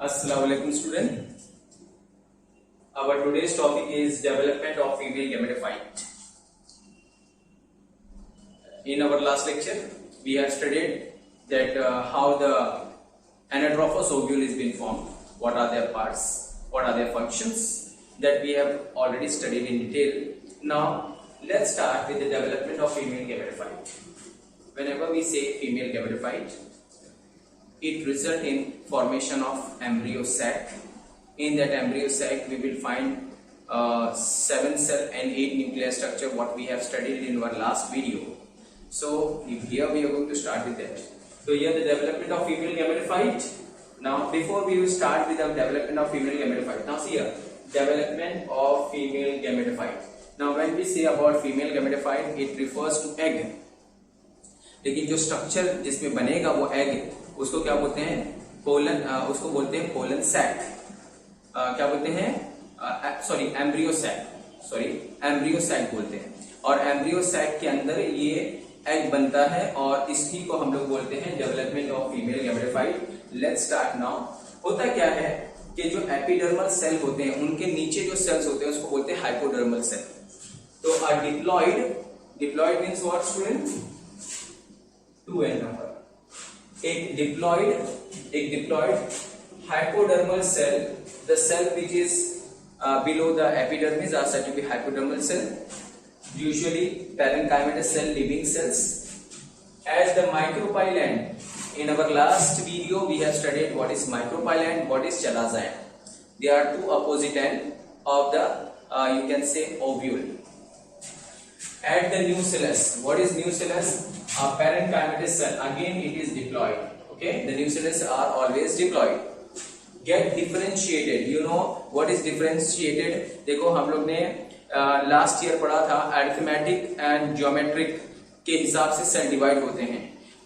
Assalamualaikum student. Our today's topic is development of female gametophyte. In our last lecture, we have studied that how the anatrophous ovule is being formed, what are their parts, what are their functions, that we have already studied in detail. Now, let's start with the development of female gametophyte. Whenever we say female gametophyte, it results in formation of embryo sac. In that embryo sac, we will find 7 cell and 8 nuclear structure, what we have studied in our last video. So here we are going to start with that. So here the development of female gametophyte. Now before we will start with the development of female gametophyte, now see here, development of female gametophyte. Now when we say about female gametophyte, it refers to egg. लेकिन जो structure जिसमें बनेगा वो egg, उसको क्या बोलते हैं? Pollen, उसको बोलते हैं पोलन सैक। क्या बोलते हैं? एम्ब्रियो सैक बोलते हैं। और एम्ब्रियो सैक के अंदर ये एग बनता है और इसी को हम लोग बोलते हैं development of female gametophyte. Let's start now. होता क्या है कि जो एपिडर्मल सेल होते हैं उनके नीचे जो सेल्स होते हैं उसको बोलते हैं हाइपोडर्मल सेल। तो diploid means what student? 2n number. एक diploid hypodermal cell, the cell which is below the epidermis are said to be hypodermal cell, usually parenchymatous cell, living cells. As the micropyland, in our last video we have studied what is micropyland, what is chalazae. They are two opposite ends of the you can say ovule. At the nucellus, what is nucellus? A parenchymatous cell, again it is diploid. Okay, the nucellus are always diploid. Get differentiated. You know what is differentiated? देखो हम लोग ने last year पढ़ा था arithmetic and geometric के हिसाब से cell divide होते हैं।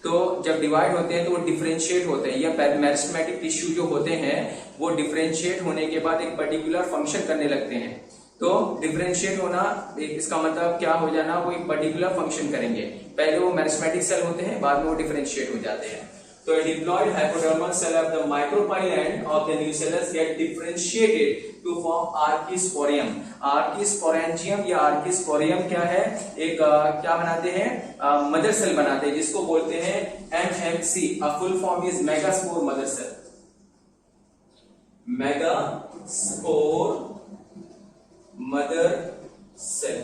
तो जब डिवाइड होते हैं तो वो डिफरेंशिएट होते हैं, या मेरिस्टेमेटिक टिश्यू जो होते हैं वो डिफरेंशिएट होने के बाद एक पर्टिकुलर फंक्शन करने लगते हैं। तो डिफरेंशिएट होना इसका मतलब क्या हो जाना, वो एक पर्टिकुलर फंक्शन करेंगे। पहले वो मेरिस्टेमेटिक सेल होते हैं, बाद में वो डिफरेंशिएट हो जाते हैं। So a diploid hypodermal cell of the micropyland of the nucellus get differentiated to form archisporium. Archisporangium या archisporium क्या है? एक क्या बनाते हैं? मदर सेल बनाते हैं, जिसको बोलते हैं MMC. A full form is megaspore mother cell. Megaspore mother cell.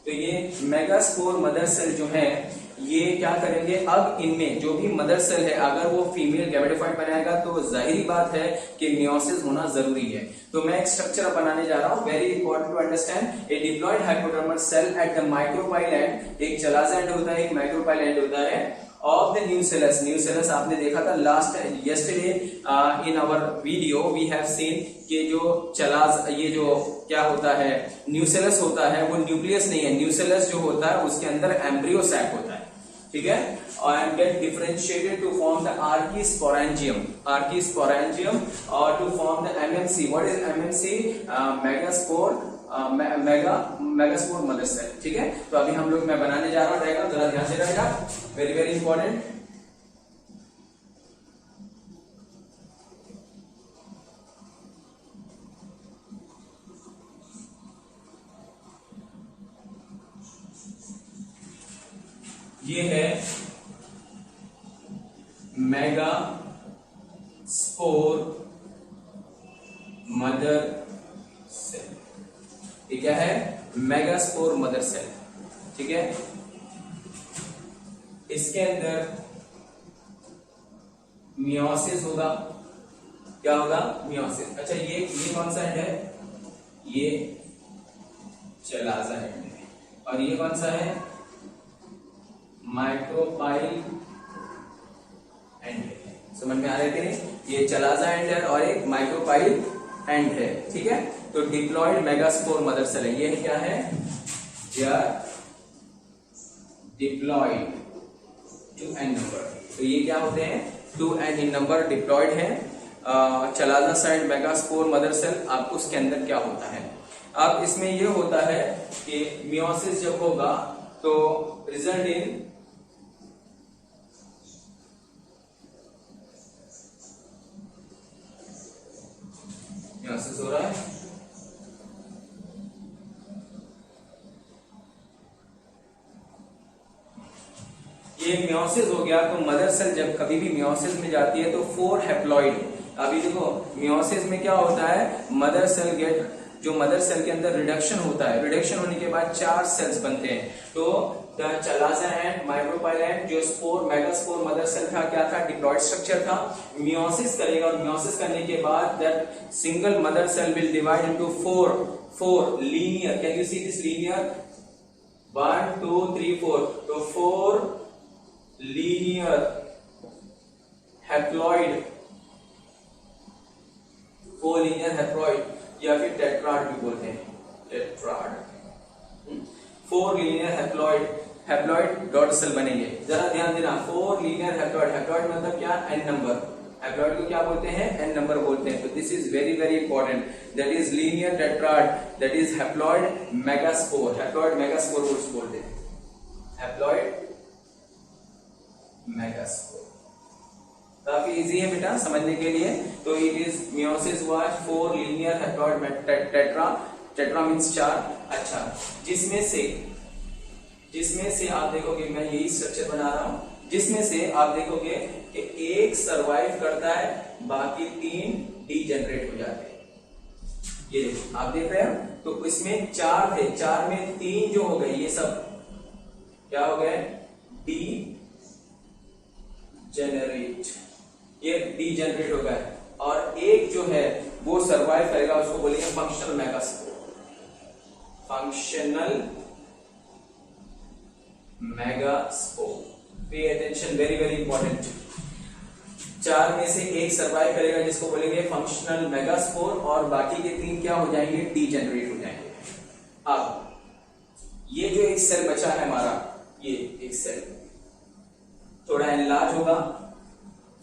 तो ये मेगास्पोर मदर सेल जो है ये क्या करेंगे, अब इनमें जो भी मदर सेल है अगर वो फीमेल गैमेटोफाइट बनाएगा तो जाहिर बात है कि मियोसिस होना जरूरी है। तो मैं एक स्ट्रक्चर बनाने जा रहा हूँ, very important to understand. A diploid hypodermal cell at the micropylar end, एक चलाजाइड होता है, एक माइक्रोपाइलैंड होता है ऑफ द न्यूसेलस। न्यूसेलस आपने देखा था last yesterday in our video we have seen कि जो ये जो क्या होता है न्यूसेलस होता है वो न्यूक्लियस नहीं है, न्यूसेलस जो होता है उसके अंदर एम्ब्रियो सैक होता है, ठीक है। and get differentiated to form the archisporangium or to form the MMC. What is MMC? Megaspore mother cell, ठीक है। तो अभी हम लोग मैं बनाने जा रहा हूं डायग्राम, जरा ध्यान से रहेगा, वेरी वेरी इंपॉर्टेंट। ये है मेगास्पोर मदर सेल। ये क्या है? मेगास्पोर मदर सेल, ठीक है। इसके अंदर मियोसिस होगा। क्या होगा? मियोसिस। अच्छा ये कौन सा है? ये चलाजा है। और ये कौन सा है? माइक्रोपाइल एंड है। समझ में आ रहे थे? ये चलाजा एंड है और एक माइक्रोपाइल एंड है, ठीक है। तो डिप्लॉइड मेगास्पोर मदर सेल है। ये क्या है? Diploid 2n number. तो ये क्या होते हैं? 2n इन नंबर, डिप्लॉइड है। चलाजा साइड मेगास्पोर मदर सेल। अब उसके अंदर क्या होता है? अब इसमें ये होता है कि मियोसिस जब होगा तो रिजल्ट इन मियोसिस हो रहा है। ये मियोसिस हो गया। तो मदर सेल जब कभी भी मियोसिस में जाती है तो 4 हैप्लॉइड, अभी देखो मियोसिस में क्या होता है, मदर सेल गेट, जो मदर सेल के अंदर रिडक्शन होता है, रिडक्शन होने के बाद 4 सेल्स बनते हैं। तो the chalaza end micropyle and जो स्पोर मेगास्पोर मदर सेल था, क्या था, डिप्लॉइड स्ट्रक्चर था, मियोसिस करेगा और मियोसिस करने के बाद that single mother cell will divide into 4 linear, can you see this linear, 1 2 3 4, तो 4 लीनियर हैप्लॉइड, 4 लीनियर हैप्लॉइड या फिर टेट्राड भी बोलते हैं, tetrad, 4 linear haploid dot cell बनेंगे। जरा ध्यान देना, 4 लीनियर हैप्लॉइड, हैप्लॉइड मतलब क्या, n नंबर, हैप्लॉइड को क्या बोलते हैं, n नंबर बोलते हैं। तो this is very very important, that is linear tetrad, that is haploid megaspore, haploid megaspore बोलते हैं, हैप्लॉइड मेगास्पोर। काफी इजी है बेटा समझने के लिए। तो it is meiosis was 4 linear haploid tetra, tetra means 4। अच्छा, जिसमें से आप देखोगे, मैं यही स्ट्रक्चर बना रहा हूं, जिसमें से आप देखोगे कि एक सरवाइव करता है, बाकी 3 डीजेनरेट हो जाते हैं। ये देखो आप देख रहे हो, तो इसमें 4 थे, 4 में 3 जो हो गए, ये सब क्या हो गए, डी जेनरेट, ये डीजेनरेट हो गए, और एक जो है वो सरवाइव करेगा, उसको बोलेंगे functional megaspore, functional megaspore. Pay attention, very very important. 4 में से एक सरवाइव करेगा जिसको बोलेंगे फंक्शनल मेगास्पोर, और बाकी के 3 क्या हो जाएंगे, डीजेनरेट हो जाएंगे। अब ये जो एक सेल बचा है हमारा, ये एक सेल थोड़ा एनलार्ज होगा,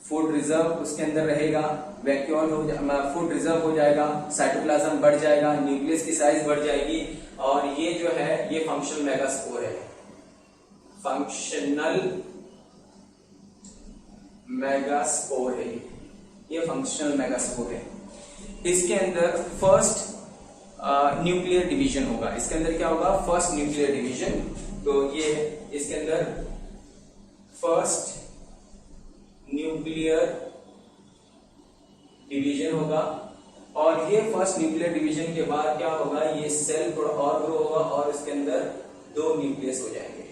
फूड रिजर्व उसके अंदर रहेगा, वैक्यूल हो, फूड रिजर्व हो जाएगा, साइटोप्लाज्म बढ़ जाएगा, न्यूक्लियस की साइज बढ़ जाएगी, और ये जो है ये फंक्शनल मेगास्पोर है, फंक्शनल मेगास्पोर है, ये फंक्शनल मेगास्पोर है। इसके अंदर फर्स्ट न्यूक्लियर डिवीजन होगा, इसके अंदर क्या होगा, फर्स्ट न्यूक्लियर डिवीजन। तो ये इसके अंदर फर्स्ट न्यूक्लियर डिवीजन होगा, और ये फर्स्ट न्यूक्लियर डिवीजन के बाद क्या होगा, ये सेल थोड़ा और ग्रो होगा, और इसके अंदर 2 न्यूक्लियस हो जाएंगे,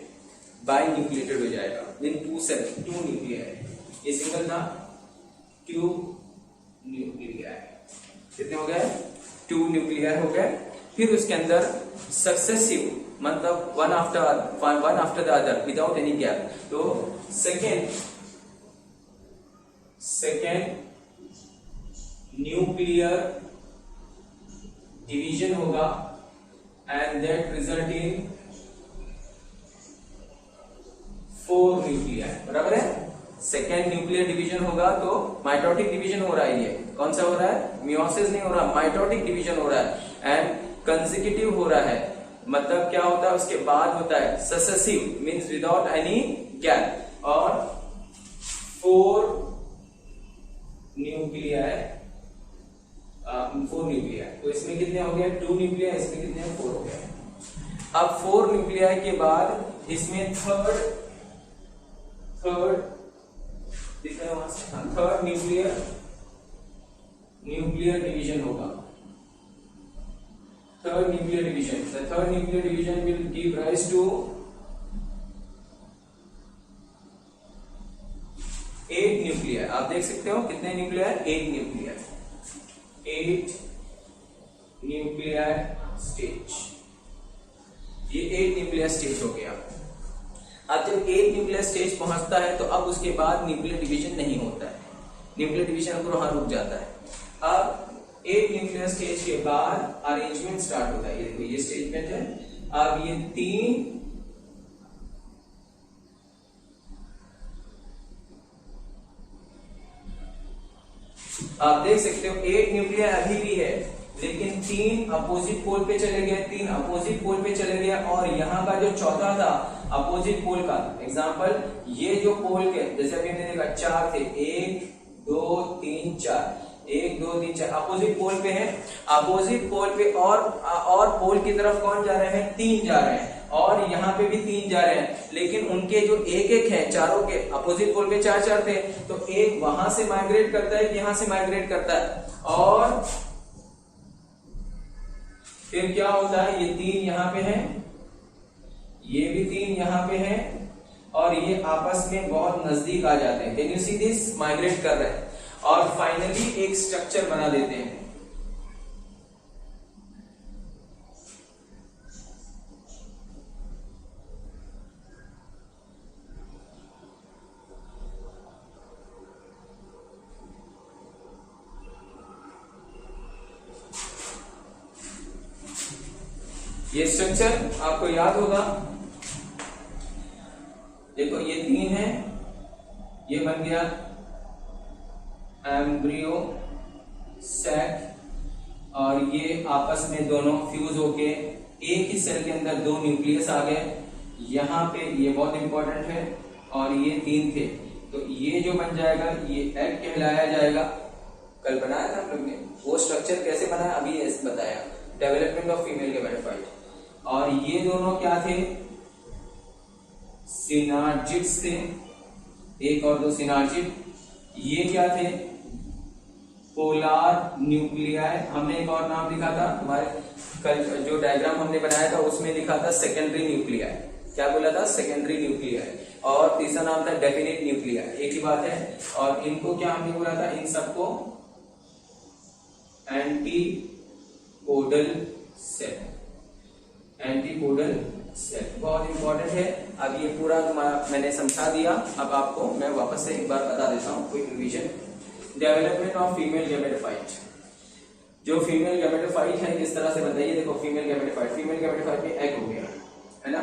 बाई न्यूक्लिएटेड हो जाएगा, देन 2 सेल, 2 न्यूक्लियर, ये सिंगल था, 2 न्यूक्लियर, कितने हो गए, 2 न्यूक्लियर हो गए। फिर उसके अंदर सक्सेसिव, मतलब one after the other without any gap. तो सेकेंड न्यूक्लियर डिवीजन होगा, and that result in 4 nuclear, बराबर है। सेकेंड न्यूक्लियर डिवीजन होगा तो माइटोटिक डिवीजन हो रहा है, ये कौन सा हो रहा है, मियोसिस नहीं हो रहा, माइटोटिक डिवीजन हो रहा है, एंड कंसेक्यूटिव हो रहा है, मतलब क्या होता है उसके बाद होता है successive, means without any gap, और 4 न्यूक्लियर, 4 न्यूक्लियर। तो इसमें कितने हो गए, 2 न्यूक्लियर, इसमें कितने, 4 हो गए। अब 4 न्यूक्लियर के बाद इसमें थर्ड न्यूक्लियर डिवीजन होगा, third nuclear division. The third nuclear division will give rise to 8 nuclear. आप देख सकते हो कितने न्यूक्लियर, 8 न्यूक्लियर, 8 न्यूक्लियर स्टेज, ये 8 न्यूक्लियर स्टेज हो गया। अब जब 8 न्यूक्लियर स्टेज पहुंचता है तो अब उसके बाद न्यूक्लियर डिवीजन नहीं होता है, न्यूक्लियर डिवीजन वहां रुक जाता है। अब 8 न्यूक्लियर स्टेज के बाद अरेंजमेंट स्टार्ट होता है, ये देखो ये स्टेटमेंट है। अब ये 3 आप देख सकते हो 8 न्यूक्लियर अभी भी है, लेकिन 3 अपोजिट पोल पे चले गए, 3 अपोजिट पोल पे चले गए, और यहाँ का जो चौथा था अपोजिट पोल का एग्जांपल, ये जो पोल के जैसे अभी हमने देखा 4 थे, 1 2 3 4, 1 2 3 4 अपोजिट पोल पे है, अपोजिट पोल पे और पोल की तरफ कौन जा रहे हैं, 3 जा रहे हैं, और यहाँ पे भी 3 जा रहे हैं, लेकिन उनके जो एक एक है चारों के अपोजिट पोल पे 4 4 थे, तो एक वहां से माइग्रेट करता है, यहां से माइग्रेट करता है, और फिर क्या होता है, ये 3 यहाँ पे है, ये भी 3 यहाँ पे है, और ये आपस में बहुत नजदीक आ जाते हैं। Can you see this, migrate कर रहे हैं, और फाइनली एक स्ट्रक्चर बना देते हैं। ये स्ट्रक्चर आपको याद होगा, देखो ये 3 है, ये बन गया एम्ब्रियो सैक, और ये आपस में दोनों फ्यूज होके एक ही सेल के अंदर 2 न्यूक्लियस आ गए। यहाँ पे ये बहुत इंपॉर्टेंट है, और ये 3 थे, तो ये जो बन जाएगा ये एग कहलाया जाएगा। कल बनाया था हम लोग ने, वो स्ट्रक्चर कैसे बनाया अभी बताया, डेवलपमेंट ऑफ फीमेल गैमेटोफाइट। और ये दोनों क्या थे, सिनार्जिड्स थे, 1 और 2 सिनार्जिड। ये क्या थे, पोलार न्यूक्लियाई। हमने एक और नाम लिखा था, हमारे कल जो डायग्राम हमने बनाया था उसमें लिखा था सेकेंडरी न्यूक्लियाई। क्या बोला था, सेकेंडरी न्यूक्लियाई। और तीसरा नाम था डेफिनेट न्यूक्लियाई, एक ही बात है। और इनको क्या हमने बोला था, इन सबको एंटीपोडल सेल, एंटीपोडल सेल बहुत इंपॉर्टेंट है। अब ये पूरा मैंने समझा दिया, अब आपको मैं वापस से एक बार बता देता हूँ quick revision. Development of female gametophyte, जो फीमेल गैमेटोफाइट है किस तरह से बताइए, देखो फीमेल गैमेटोफाइट में एग हो गया है ना,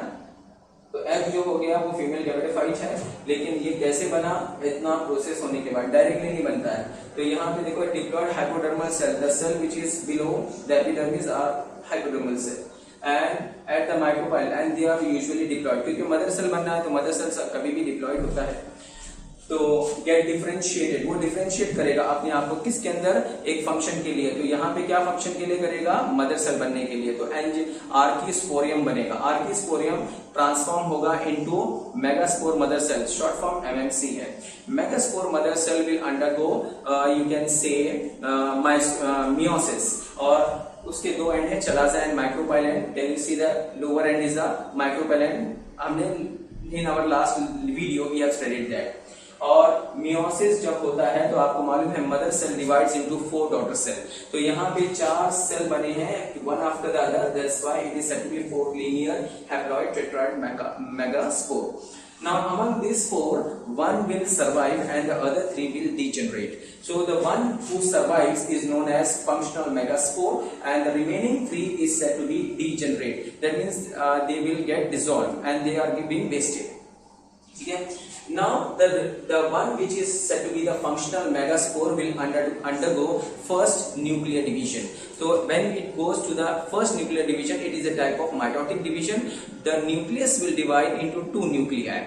तो एग जो हो गया वो फीमेल गैमेटोफाइट है, लेकिन ये कैसे बना, इतना प्रोसेस होने के बाद डायरेक्टली नहीं बनता है। तो यहाँ पे देखो diploid hypodermal cell, the cell which is below the epidermis are hypodermal cell and at the micropyle and they are usually diploid, क्योंकि मदर सेल बनना है तो मदर सेल कभी भी डिप्लॉयड होता है। तो गेट डिफरेंशिएटेड, वो डिफरेंशिएट करेगा अपने आप को किसके अंदर, एक फंक्शन के लिए। तो यहाँ पे क्या फंक्शन के लिए करेगा, मदर सेल बनने के लिए। तो आर्कीस्पोरियम बनेगा, आर्कीस्पोरियम ट्रांसफॉर्म होगा into megaspore mother cell, short form MMC है। Megaspore mother cell will undergo you can say meiosis, और उसके 2 एंड है, chalaza end micropyle end. Can you see the lower end is the micropyle end, हमने in our last video we have studied that. और meiosis जब होता है तो आपको मालूम है mother cell divides into 4 daughter cell, तो यहाँ पे 4 सेल बने हैं, one after the other, that's why it is said to be 4 linear haploid tetrad megaspore. Now among these 4, 1 will survive and the other 3 will degenerate. So the one who survives is known as functional megaspore, and the remaining 3 is said to be degenerate. That means they will get dissolved and they are being wasted. Okay? Now the one which is said to be the functional megaspore will undergo first nuclear division. So when it goes to the first nuclear division, it is a type of mitotic division. The nucleus will divide into 2 nuclei.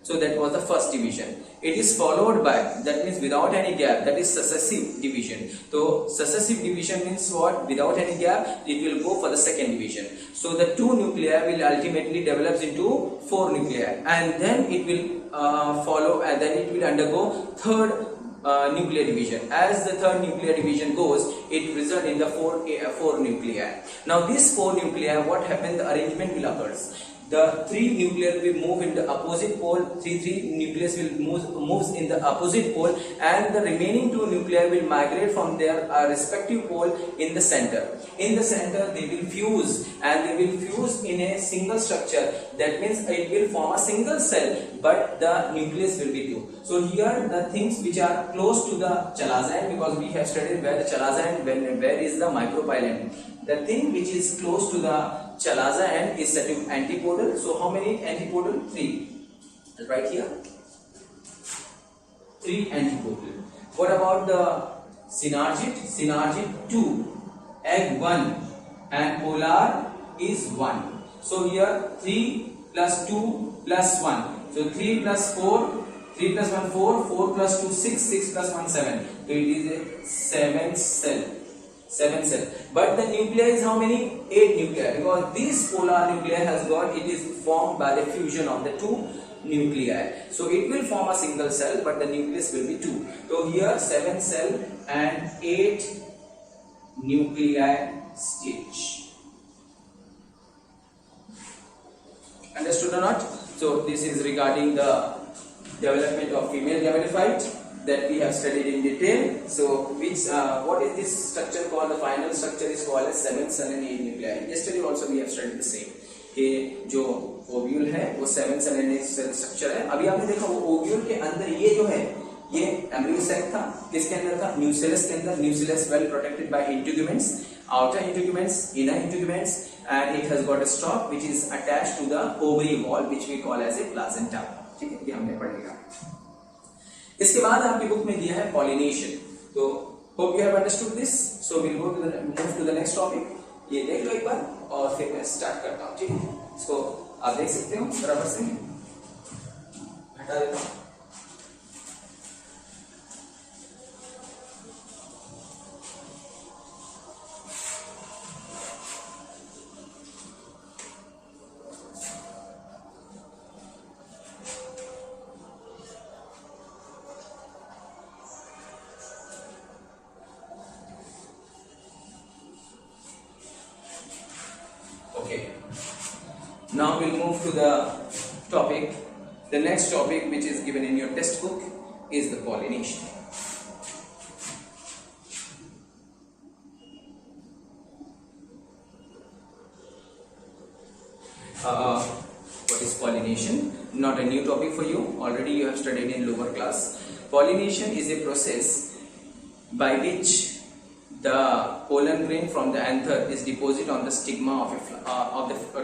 So that was the first division. It is followed by, that means without any gap, that is successive division. So successive division means what? Without any gap, it will go for the second division. So the 2 nuclei will ultimately develop into 4 nuclei, and then it will follow, and then it will undergo third nuclear division. As the third nuclear division goes, it results in the 4 nuclei. Now these 4 nuclei, what happens? The arrangement will occur. The 3 nuclei will move in the opposite pole. 3 nucleus will moves in the opposite pole, and the remaining 2 nuclei will migrate from their respective pole in the center. In the center, they will fuse, and they will fuse in a single structure. That means it will form a single cell, but the nucleus will be 2. So here the things which are close to the chalaza, because we have studied where the chalaza and where is the micropyle. The thing which is close to the chalaza end is said to be antipodal. So how many antipodal? 3. Right here, 3 antipodal. What about the synergid? Synergid 2, egg 1, and polar is 1. So here 3 plus 2 plus 1. So 3 plus 4 3 plus 1 4, 4 plus 2 6, 6 plus 1 7. So it is a 7 cell. 7 cell. But the nuclei is how many? 8 nuclei, because this polar nuclei has got, it is formed by the fusion of the two nuclei. So it will form a single cell, but the nucleus will be 2. So here 7 cell and 8 nuclei stage. Understood or not? So this is regarding the development of female gametophyte that we have studied in detail. So what is this structure called? The final structure is called as 7 cell and 8 nuclei. Yesterday also we have studied the same. कि जो ovule है वो 7 cell and 8 cell structure है. अभी आपने देखा वो ovule के अंदर ये जो है ये एम्ब्रियो सैक था. किसके अंदर था? न्यूसेलस के अंदर. Nucellus well protected by integuments, outer integuments, inner integuments, and it has got a stalk which is attached to the ovary wall which we call as a placenta. ठीक है, ये हमने पढ़ लिया. इसके बाद आपकी बुक में दिया है pollination. तो hope you have understood this. So we'll move to the next topic. ये देख लो एक बार और फिर मैं स्टार्ट करता हूँ. ठीक है, इसको आप देख सकते हो. बराबर से हटा देता हूँ. Now we'll move to the topic. The next topic which is given in your textbook is the pollination. What is pollination? Not a new topic for you. Already you have studied in lower class. Pollination is a process by which the pollen grain from the anther is deposited on the stigma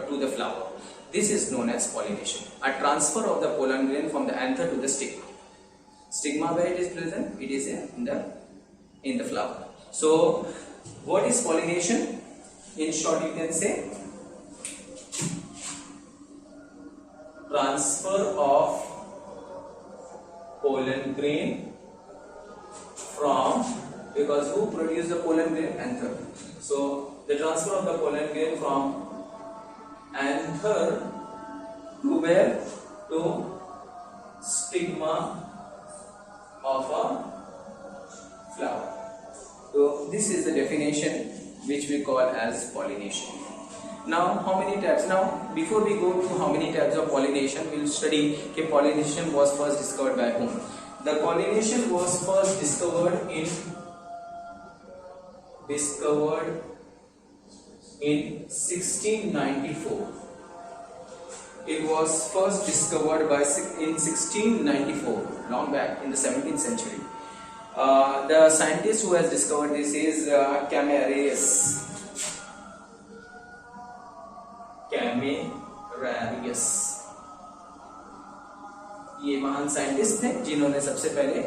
to the flower. This is known as pollination. A transfer of the pollen grain from the anther to the stigma. Stigma, where it is present? It is in the flower. So, what is pollination? In short, you can say transfer of pollen grain from, because who produces the pollen grain? Anther. So the transfer of the pollen grain from anther to where? To stigma of a flower. So this is the definition which we call as pollination. Now how many types? Now before we go to how many types of pollination, we will study that pollination was first discovered by whom. The pollination was first discovered in 1694. It was first discovered in 1694, long back in the 17th century. The scientist who has discovered this is Camerarius. ये महान scientist थे जिन्होंने सबसे पहले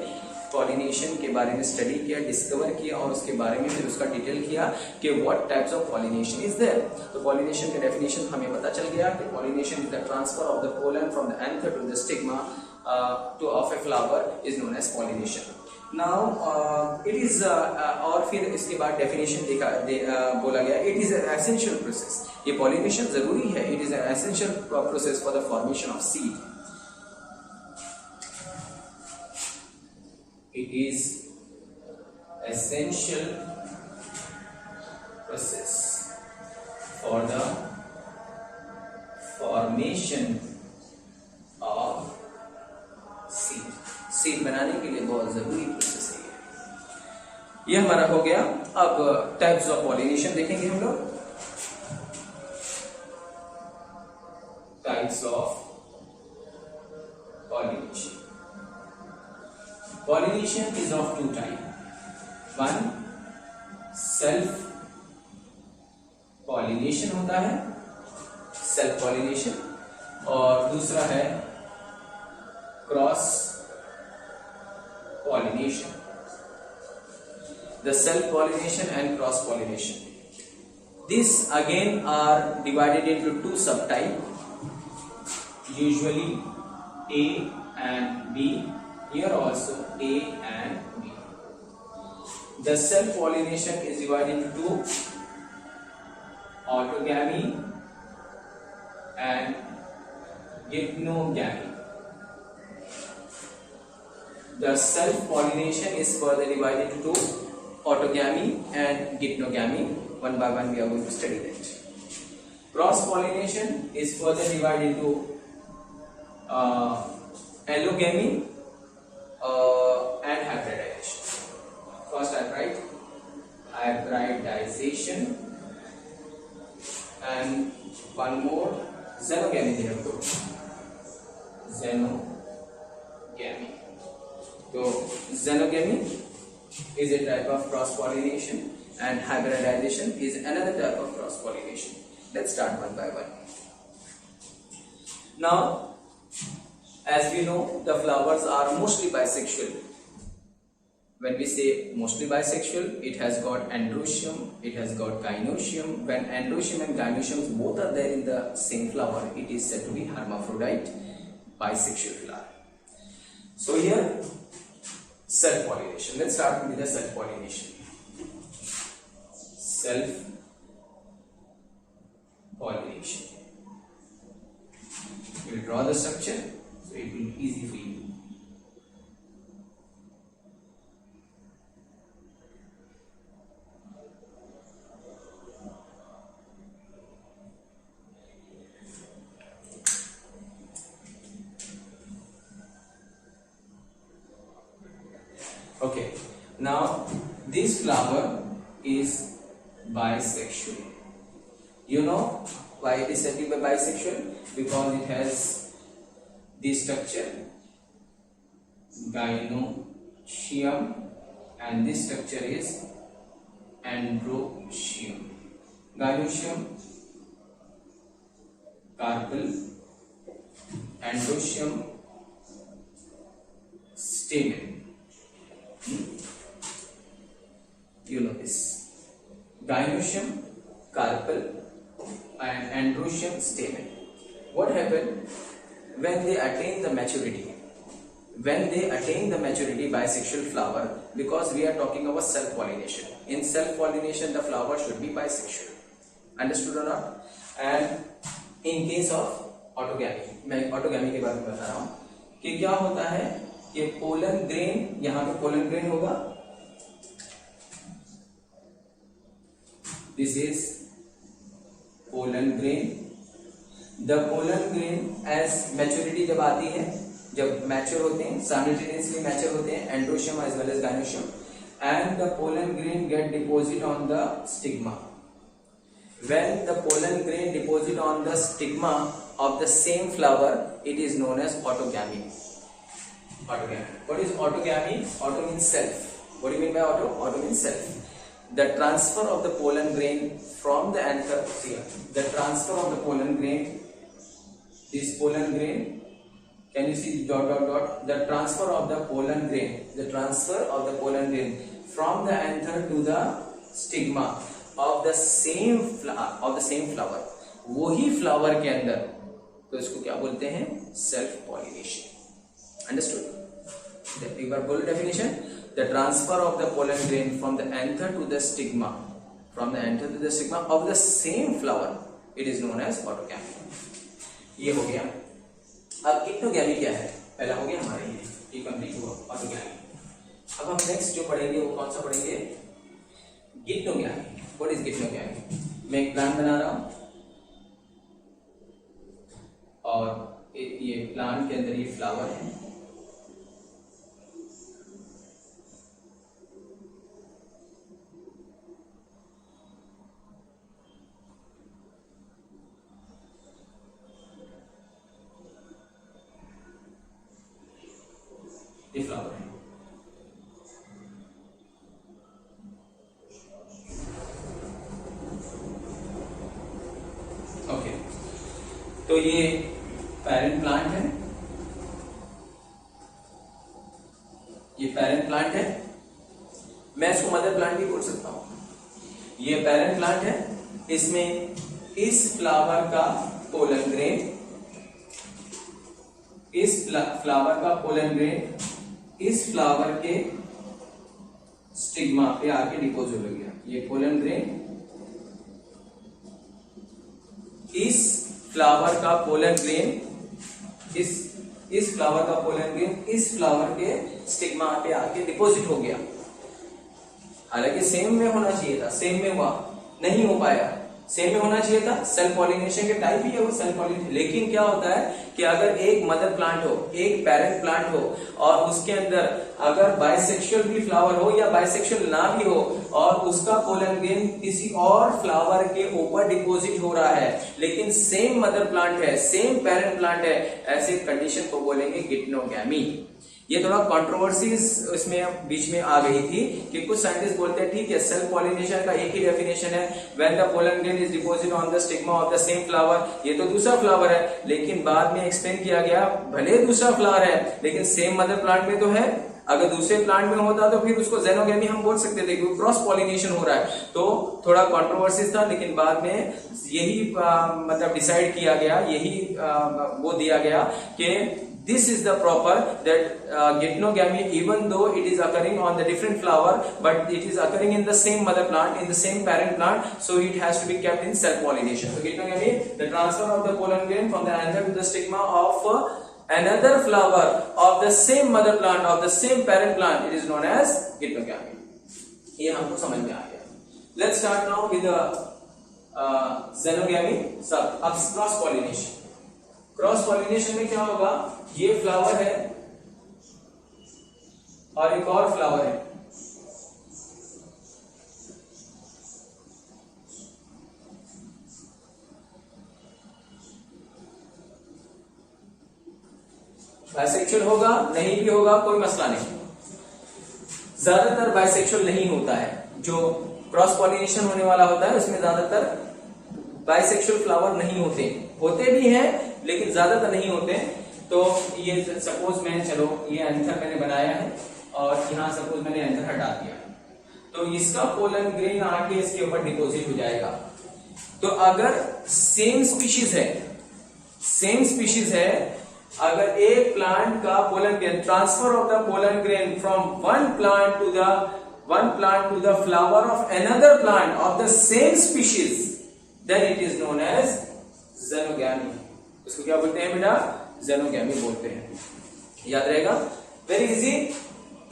pollination के बारे में study किया, डिस्कवर किया और उसके बारे में फिर उसका डिटेल किया कि what types of pollination is there. तो पॉलिनेशन का डेफिनेशन हमें पता चल गया कि pollination is the transfer of the pollen from the anther to the stigma to of a flower is known as pollination. Now it is और फिर इसके बाद डेफिनेशन बोला गया it is an essential process. ये पॉलिनेशन जरूरी है. It is an essential process for the formation of seed. It is essential process for the formation of seed. Seed बनाने के लिए बहुत जरूरी प्रोसेस है. ये हमारा हो गया. अब टाइप्स ऑफ पॉलिनेशन देखेंगे हम लोग. Types of pollination. Pollination is of two types. One, self pollination होता है, self pollination, और दूसरा है cross pollination. The self pollination and cross pollination. These again are divided into two subtypes, usually A and B. Here also A and B. The self-pollination is divided into autogamy and geitonogamy. The self-pollination is further divided into autogamy and geitonogamy. One by one we are going to study that. Cross-pollination is further divided into allogamy and hybridization. First I write hybridization and one more xenogamy they have put. Xenogamy. So xenogamy is a type of cross-pollination and hybridization is another type of cross-pollination. Let's start one by one. Now, as we know, the flowers are mostly bisexual. When we say mostly bisexual, it has got androecium, it has got gynoecium. When androecium and gynoecium both are there in the same flower, it is said to be hermaphrodite, bisexual flower. So here, self-pollination. Let's start with the self-pollination. Self-pollination. We will draw the structure so it will be easy for you. Okay, now this flower is bisexual. You know why it is said to be bisexual? Because it has this structure, gynoecium, and this structure is androecium. Gynoecium, carpel, androecium, stamen. You know this. Gynoecium, carpel, and androecium, stamen. What happened when they attain the maturity? When they attain the maturity, bisexual flower, because we are talking about self-pollination. In self-pollination, the flower should be bisexual. Understood or not? And in case of autogamy, मैं autogamy के बारे में बता रहा हूँ कि क्या होता है कि पोलन ग्रेन, यहाँ पे पोलन ग्रेन होगा. This is pollen grain. The pollen grain as maturity जब आती है, जब mature होते हैं, simultaneously mature होते हैं, androecium as well as gynoecium, and the pollen grain get deposit on the stigma. When the pollen grain deposit on the stigma of the same flower, it is known as autogamy. Autogamy. What is autogamy? Auto means self. What do you mean by auto? Auto means self. The transfer of the pollen grain from the anther, here, the transfer of the pollen grain, this pollen grain, can you see dot dot dot? The transfer of the pollen grain, from the anther to the stigma of the same flower, वही flower के अंदर, तो इसको क्या बोलते हैं? Self pollination. Understood? एक बार बोलो definition. The transfer of the pollen grain from the anther to the stigma, of the same flower, it is known as autogamy. ये हो गया. अब geitonogamy क्या है? पहला हो गया हमारा ये कंप्लीट हुआ autogamy. अब हम नेक्स्ट जो पढ़ेंगे वो कौन सा पढ़ेंगे? geitonogamy. What is geitonogamy? मैं एक प्लांट बना रहा हूँ और ये प्लांट के अंदर ये फ्लावर है. ये फ्लावर है. ओके, तो ये पेरेंट प्लांट है, ये पेरेंट प्लांट है. मैं इसको मदर प्लांट भी बोल सकता हूं. ये पेरेंट प्लांट है. इसमें इस फ्लावर का पोलन ग्रेन इस फ्लावर का पोलन ग्रेन इस फ्लावर के स्टिग्मा पे आके डिपोजिट हो गया। ये पोलन ग्रेन इस फ्लावर का पोलन ग्रेन इस फ्लावर का पोलन ग्रेन इस फ्लावर के स्टिग्मा पे आके डिपोजिट हो गया। हालांकि सेम में होना चाहिए था, सेम में हुआ नहीं हो पाया, सेम में होना चाहिए था, सेल्फ पॉलिनेशन के टाइप ही है वो सेल्फ पॉलिनेशन। लेकिन क्या होता है कि अगर एक मदर प्लांट हो, एक पेरेंट प्लांट हो और उसके अंदर अगर बाइसेक्सुअल भी फ्लावर हो या बाइसेक्सुअल ना भी हो और उसका पोलन ग्रेन किसी और फ्लावर के ऊपर डिपोजिट हो रहा है लेकिन सेम मदर प्लांट है, सेम पेरेंट प्लांट है, ऐसे कंडीशन को बोलेंगे गिप्नोगैमी। ये थोड़ा कंट्रोवर्सीज इसमें बीच में आ गई थी कि कुछ साइंटिस्ट बोलते हैं ठीक है सेल्फ पॉलिनेशन का एक ही डेफिनेशन है, when the pollen grain is deposit on the stigma of the same flower, ये तो दूसरा फ्लावर है। लेकिन बाद में एक्सप्लेन किया गया भले दूसरा फ्लावर है लेकिन सेम मदर प्लांट में तो है, अगर दूसरे प्लांट में होता तो फिर उसको जेनोगैमी हम बोल सकते थे क्योंकि क्रॉस पॉलिनेशन हो रहा है। तो थोड़ा कंट्रोवर्सीज था लेकिन बाद में यही मतलब डिसाइड किया गया, यही वो दिया गया कि this is the proper that geitonogamy, even though it is occurring on the different flower but it is occurring in the same mother plant, in the same parent plant, so it has to be kept in self pollination. So geitonogamy, the transfer of the pollen grain from the anther to the stigma of another flower of the same mother plant, of the same parent plant, it is known as geitonogamy. ये हमको समझ में आ गया। Let's start now with the xenogamy. अब cross pollination। Cross pollination में क्या होगा, ये फ्लावर है और एक और फ्लावर है, बाइसेक्सुअल होगा नहीं भी होगा कोई मसला नहीं, ज्यादातर बाइसेक्सुअल नहीं होता है। जो क्रॉस पॉलिनेशन होने वाला होता है उसमें ज्यादातर बाइसेक्सुअल फ्लावर नहीं होते, होते भी हैं लेकिन ज्यादातर नहीं होते। तो ये सपोज मैं चलो ये एंथर मैंने बनाया है और यहाँ सपोज मैंने एंथर हटा दिया तो इसका पोलन ग्रेन आके इसके ऊपर डिपोजिट हो जाएगा। तो अगर सेम स्पीशीज है अगर एक प्लांट का pollen grain transfer of the pollen grain from one plant to the flower of another plant of the same species then it is known as xenogamy। उसको क्या बोलते हैं बेटा, xenogamy बोलते हैं, याद रहेगा, very easy.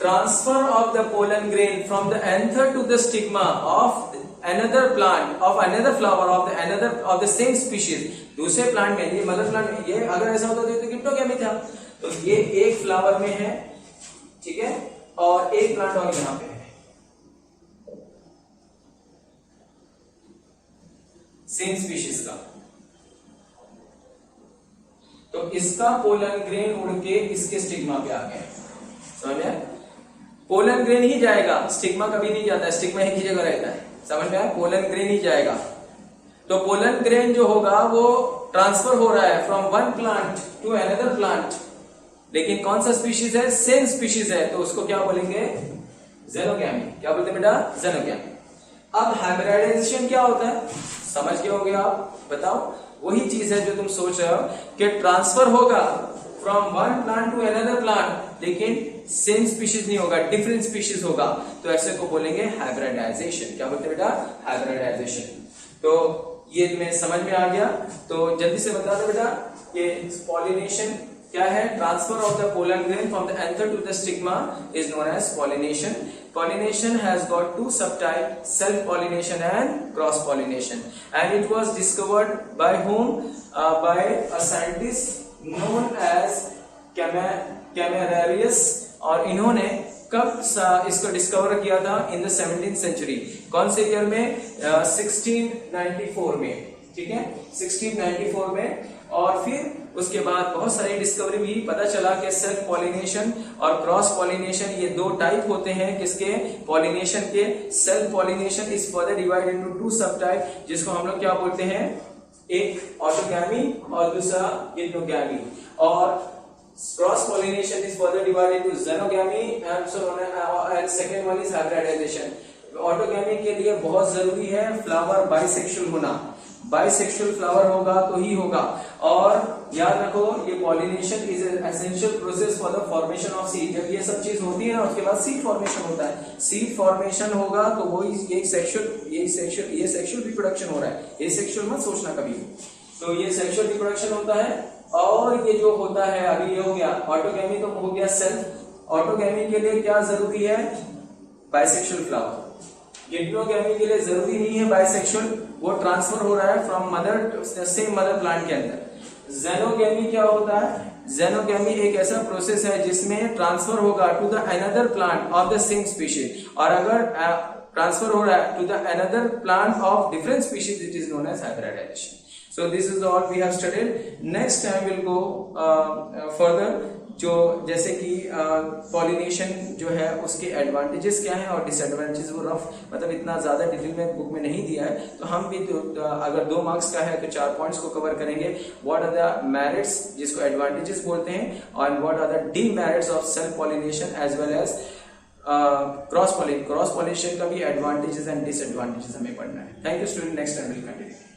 Transfer of the pollen grain from the anther to the stigma of another plant of another flower of the same species, दूसरे प्लांट में, ये मदर प्लांट में, ये अगर ऐसा होता तो गिप्नोगैमी था। तो ये एक फ्लावर में है, ठीक है, और एक प्लांट और यहां पे है, सेम स्पीशीज का, तो इसका पोलन ग्रेन उड़ के इसके स्टिग्मा पे आ गया, समझ में आया? पोलन ग्रेन ही जाएगा, स्टिग्मा कभी नहीं जाता, स्टिग्मा एक ही जगह रहता है, समझ में आया? पोलन ग्रेन ही जाएगा। तो पोलन ग्रेन जो होगा वो ट्रांसफर हो रहा है from one plant to another plant, लेकिन कौन सा स्पीशीज है, सेम स्पीशीज है, तो उसको क्या बोलेंगे, xenogamy। क्या बोलते हैं बेटा, xenogamy। अब हाइब्रिडाइजेशन क्या होता है, समझ के हो गया आप, बताओ। वही चीज है जो तुम सोच रहे हो कि ट्रांसफर होगा from one plant to another plant लेकिन सेम स्पीशीज नहीं होगा, डिफरेंट स्पीशीज होगा, तो ऐसे को बोलेंगे हाइब्रिडाइजेशन। क्या बोलते हैं बेटा, हाइब्रिडाइजेशन। तो ये तुम्हें समझ में आ गया, तो जल्दी से बता दो बेटा कि पॉलिनेशन क्या है, transfer of the pollen grain from the anther to the stigma is known as pollination. Pollination has got two subtypes, self-pollination and cross-pollination, and it was discovered by whom? By a scientist known as Camerarius, और इन्होंने कब इसको discover किया था, in the 17th century. कौन से year में, 1694 में, ठीक है, 1694 में। और फिर उसके बाद बहुत सारी डिस्कवरी भी पता चला कि सेल्फ पॉलिनेशन और क्रॉस पॉलिनेशन ये दो टाइप होते हैं किसके, पॉलिनेशन के। Self pollination is further divided into two सब टाइप, जिसको हम लोग क्या बोलते हैं, एक ऑटोगैमी और दूसरा गिप्नोगैमी। और cross pollination is further divided into xenogamy and so on, and second one is hybridization। Autogamy के लिए बहुत जरूरी है फ्लावर बाइसेक्सुअल होना, बाइसेक्सुअल फ्लावर होगा तो ही होगा। और याद रखो ये pollination is essential process for the formation of seed. जब ये सब चीज होती है ना उसके बाद सीड फॉर्मेशन होता है, सीड फॉर्मेशन होगा तो वो ये सेक्सुअल रिप्रोडक्शन हो रहा है, ये सेक्सुअल मत सोचना कभी, तो ये सेक्सुअल रिप्रोडक्शन होता है। और ये जो होता है अभी ये हो गया ऑटोगैमी तो हो गया सेल्फ। ऑटोगैमी के लिए क्या जरूरी है, बाइसेक्सुअल फ्लावर। गिप्टोगैमी के लिए जरूरी नहीं है बाइसेक्सुअल, वो ट्रांसफर हो रहा है from mother same mother plant के अंदर। जेनोगैमी क्या होता है, जेनोगैमी एक ऐसा प्रोसेस है जिसमें ट्रांसफर होगा to the another plant of the same species, और अगर ट्रांसफर हो रहा है to the another plant of different species it is known as hybridization. So this is all we have studied. Next time we'll go further, जो जैसे कि pollination जो है उसके एडवांटेजेस क्या हैं और डिसएडवांटेजेस, वो रफ मतलब इतना ज्यादा डिटेल में बुक में नहीं दिया है, तो हम भी अगर 2 मार्क्स का है तो 4 पॉइंट्स को कवर करेंगे। व्हाट आर द मेरिट्स जिसको एडवांटेजेस बोलते हैं, और what are the demerits of self pollination as well as cross pollination का भी एडवांटेजेस एंड डिसएडवांटेजेस हमें पढ़ना है। Thank you student, next time will continue.